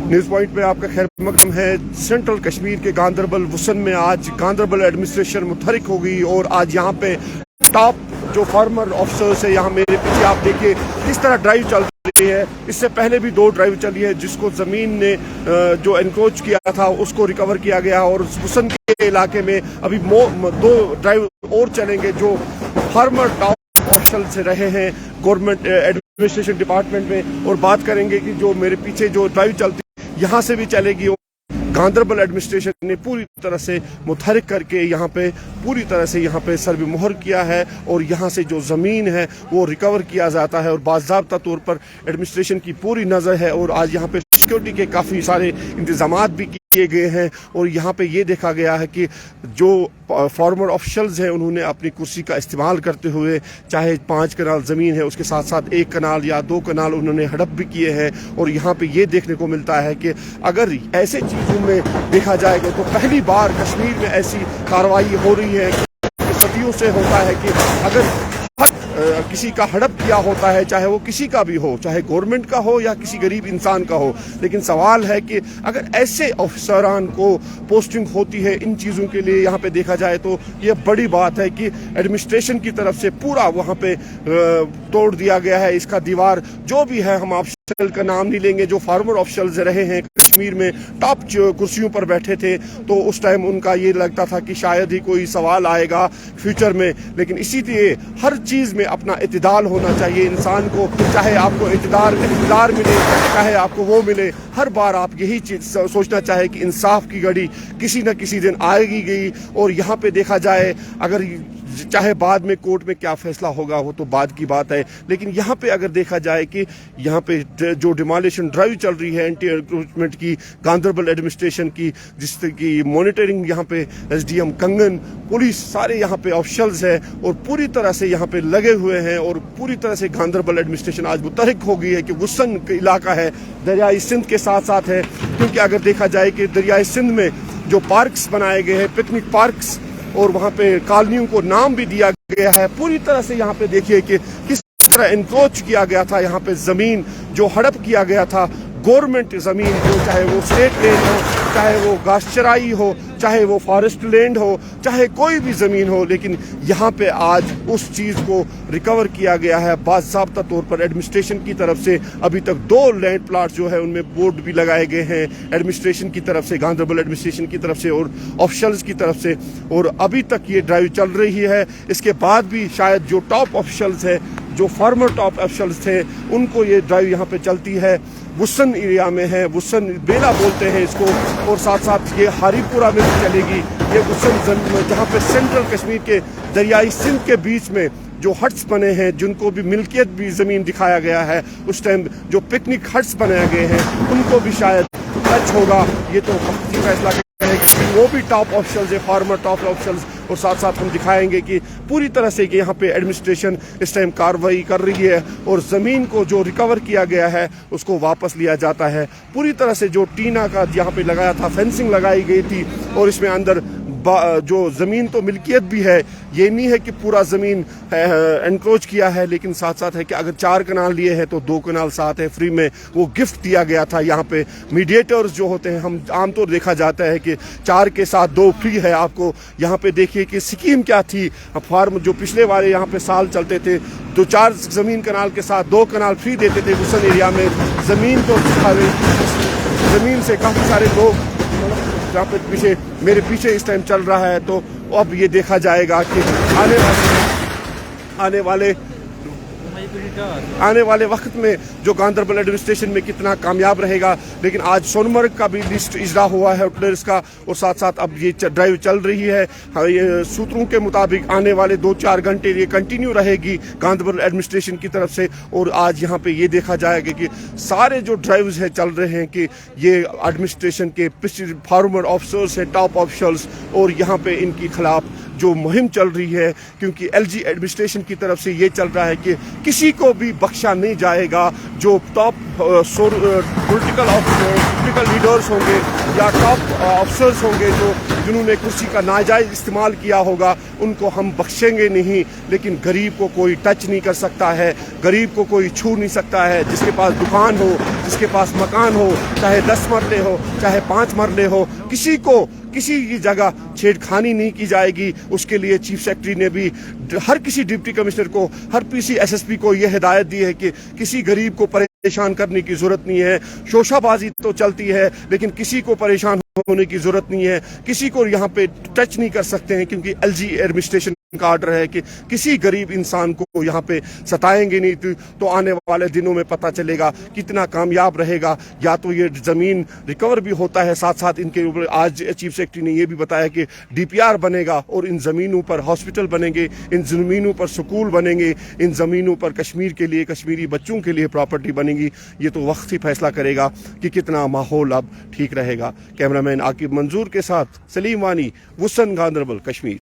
News point में आपका खैर मकदम है। सेंट्रल कश्मीर के गांदरबल वसन में आज गांदरबल एडमिनिस्ट्रेशन मुतहरिक हो गई और आज यहाँ पे टॉप जो फार्मर ऑफिसर्स है, यहाँ मेरे पीछे आप देखिए किस तरह ड्राइव चल रही है। इससे पहले भी 2 ड्राइव चली है जिसको ज़मीन ने जो एनक्रोच किया था उसको रिकवर किया गया और वसन के इलाके में अभी 2 ड्राइव और चलेंगे जो फार्मर टॉप ऑफिसर से रहे हैं गवर्नमेंट एडमिनिस्ट्रेशन डिपार्टमेंट में। और बात करेंगे कि जो मेरे पीछे जो ड्राइव चलती यहाँ से भी चलेगी। गांदरबल एडमिनिस्ट्रेशन ने पूरी तरह से मुतहरिक करके यहाँ पे पूरी तरह से यहाँ पे सर्वे मोहर किया है और यहाँ से जो ज़मीन है वो रिकवर किया जाता है और बाज़ाब्ता तौर पर एडमिनिस्ट्रेशन की पूरी नज़र है। और आज यहाँ पे सिक्योरिटी के काफ़ी सारे इंतजामात भी किए गए हैं और यहाँ पे ये देखा गया है कि जो फार्मर ऑफिशियल्स हैं उन्होंने अपनी कुर्सी का इस्तेमाल करते हुए चाहे 5 कनाल ज़मीन है उसके साथ साथ 1 कनाल या 2 कनाल उन्होंने हड़प भी किए हैं। और यहाँ पे ये देखने को मिलता है कि अगर ऐसे चीज़ों में देखा जाएगा तो पहली बार कश्मीर में ऐसी कार्रवाई हो रही है। सदियों से होता है कि अगर किसी का हड़प किया होता है, चाहे वो किसी का भी हो, चाहे गवर्नमेंट का हो या किसी गरीब इंसान का हो, लेकिन सवाल है कि अगर ऐसे अफसरान को पोस्टिंग होती है इन चीज़ों के लिए यहाँ पे देखा जाए तो ये बड़ी बात है कि एडमिनिस्ट्रेशन की तरफ से पूरा वहाँ पे तोड़ दिया गया है इसका दीवार। जो भी है, हम ऑफिशियल का नाम नहीं लेंगे, जो फार्मर ऑफिशियल्स रहे हैं कश्मीर में टॉप कुर्सियों पर बैठे थे तो उस टाइम उनका ये लगता था कि शायद ही कोई सवाल आएगा फ्यूचर में। लेकिन इसीलिए हर चीज़ में अपना इत्तेदाल होना चाहिए इंसान को, चाहे आपको इक़्तिदार मिले चाहे आपको वो मिले, हर बार आप यही चीज़ सोचना चाहे कि इंसाफ की घड़ी किसी न किसी दिन आएगी गई। और यहाँ पे देखा जाए अगर चाहे बाद में कोर्ट में क्या फैसला होगा वो तो बाद की बात है, लेकिन यहाँ पे अगर देखा जाए कि यहाँ पे जो डिमोलिशन ड्राइव चल रही है एंटी एनक्रोचमेंट की गांदरबल एडमिनिस्ट्रेशन की, जिसकी मॉनिटरिंग यहाँ पे SDM कंगन पुलिस सारे यहाँ पे ऑफिशियल्स है और पूरी तरह से यहाँ पे लगे हुए हैं। और पूरी तरह से गांदरबल एडमिनिस्ट्रेशन आज मुतहरिक हो गई है कि वसन इलाका है दरियाई सिंध के साथ साथ है, क्योंकि अगर देखा जाए कि दरियाई सिंध में जो पार्क्स बनाए गए हैं, पिकनिक पार्क्स, और वहाँ पे कॉलोनियों को नाम भी दिया गया है। पूरी तरह से यहाँ पे देखिए कि किस तरह एनक्रोच किया गया था, यहाँ पे ज़मीन जो हड़प किया गया था, गवर्नमेंट ज़मीन हो, चाहे वो स्टेट लैंड हो, चाहे वो घास चराई हो, चाहे वो फॉरेस्ट लैंड हो, चाहे कोई भी ज़मीन हो, लेकिन यहाँ पे आज उस चीज़ को रिकवर किया गया है बाज़ाब्ता तौर पर एडमिनिस्ट्रेशन की तरफ से। अभी तक 2 लैंड प्लाट जो है उनमें बोर्ड भी लगाए गए हैं एडमिनिस्ट्रेशन की तरफ से, गांदरबल एडमिनिस्ट्रेशन की तरफ से और ऑफिशियल्स की तरफ से। और अभी तक ये ड्राइव चल रही है। इसके बाद भी शायद जो टॉप ऑफिशियल्स है, जो फार्मर टॉप ऑफिशियल्स थे, उनको ये ड्राइव यहाँ पे चलती है। वसन एरिया में है, वसन बेला बोलते हैं इसको, और साथ साथ ये हारीपुरा में भी चलेगी। ये वसन जहाँ पे सेंट्रल कश्मीर के दरियाई सिंध के बीच में जो हट्स बने हैं, जिनको भी मिल्कियत भी ज़मीन दिखाया गया है, उस टाइम जो पिकनिक हट्स बनाए गए हैं उनको भी शायद टच होगा। ये तो फैसला करेगा, वो भी टॉप ऑफिशियल्स है, फार्मर टॉप ऑफिशियल्स। और साथ साथ हम दिखाएंगे कि पूरी तरह से कि यहाँ पे एडमिनिस्ट्रेशन इस टाइम कार्रवाई कर रही है और ज़मीन को जो रिकवर किया गया है उसको वापस लिया जाता है। पूरी तरह से जो टीना का यहाँ पे लगाया था, फेंसिंग लगाई गई थी और इसमें अंदर जो ज़मीन तो मिल्कियत भी है, ये नहीं है कि पूरा ज़मीन एनक्रोच किया है, लेकिन साथ साथ है कि अगर 4 कनाल लिए हैं तो 2 कनाल साथ है फ्री में, वो गिफ्ट दिया गया था। यहाँ पे मीडिएटर्स जो होते हैं, हम आमतौर देखा जाता है कि 4 के साथ 2 फ्री है आपको। यहाँ पे देखिए कि स्कीम क्या थी, फार्म जो पिछले वाले यहाँ पे साल चलते थे, 4 ज़मीन कनाल के साथ 2 कनाल फ्री देते थे वसन एरिया में। ज़मीन तो ज़मीन से काफ़ी सारे लोग जहाँ पे मेरे पीछे इस टाइम चल रहा है, तो अब ये देखा जाएगा कि आने वाले वक्त में जो गांदरबल एडमिनिस्ट्रेशन में कितना कामयाब रहेगा। लेकिन आज सोनमर्ग का भी लिस्ट इजरा हुआ है ऑर्डिनर्स का, और साथ साथ अब ये ड्राइव चल रही है। ये सूत्रों के मुताबिक आने वाले 2-4 घंटे ये कंटिन्यू रहेगी गांदरबल एडमिनिस्ट्रेशन की तरफ से। और आज यहाँ पे ये देखा जाएगा कि सारे जो ड्राइव्स हैं चल रहे हैं कि ये एडमिनिस्ट्रेशन के फार्मर ऑफिसर्स हैं, टॉप ऑफिशियल्स, और यहाँ पे इनके खिलाफ जो मुहिम चल रही है, क्योंकि LG एडमिनिस्ट्रेशन की तरफ से ये चल रहा है कि किसी को भी बख्शा नहीं जाएगा। जो टॉप पॉलिटिकल लीडर्स होंगे या टॉप ऑफिसर्स होंगे जो جنہوں نے کرسی کا ناجائز استعمال کیا ہوگا ان کو ہم بخشیں گے نہیں، لیکن غریب کو کوئی ٹچ نہیں کر سکتا ہے، غریب کو کوئی چھو نہیں سکتا ہے۔ جس کے پاس دکان ہو، جس کے پاس مکان ہو، چاہے 10 مرلے ہو چاہے 5 مرلے ہو، کسی کو کسی کی جگہ چھیڑ خانی نہیں کی جائے گی۔ اس کے لیے چیف سیکرٹری نے بھی ہر کسی ڈپٹی کمشنر کو، ہر کسی ایس ایس پی کو یہ ہدایت دی ہے کہ کسی غریب کو پریشان کرنے کی ضرورت نہیں ہے۔ شوشہ بازی تو چلتی ہے لیکن کسی کو پریشان ہونے کی ضرورت نہیں ہے، کسی کو یہاں پہ ٹچ نہیں کر سکتے ہیں، کیونکہ ایل جی ایڈمنسٹریشن کا آرڈر ہے کہ کسی غریب انسان کو یہاں پہ ستائیں گے نہیں۔ تو آنے والے دنوں میں پتہ چلے گا کتنا کامیاب رہے گا۔ یا تو یہ زمین ریکور بھی ہوتا ہے، ساتھ ساتھ ان کے اوپر آج چیف سیکرٹری نے یہ بھی بتایا کہ ڈی پی آر بنے گا اور ان زمینوں پر ہاسپٹل بنیں گے، ان زمینوں پر سکول بنیں گے، ان زمینوں پر کشمیر کے لیے، کشمیری بچوں کے لیے پراپرٹی بنے گی۔ یہ تو وقت ہی فیصلہ کرے گا کہ کتنا ماحول اب ٹھیک رہے گا۔ کیمرہ مین عاقب منظور کے ساتھ سلیم وانی، وسن گاندربل، کشمیر۔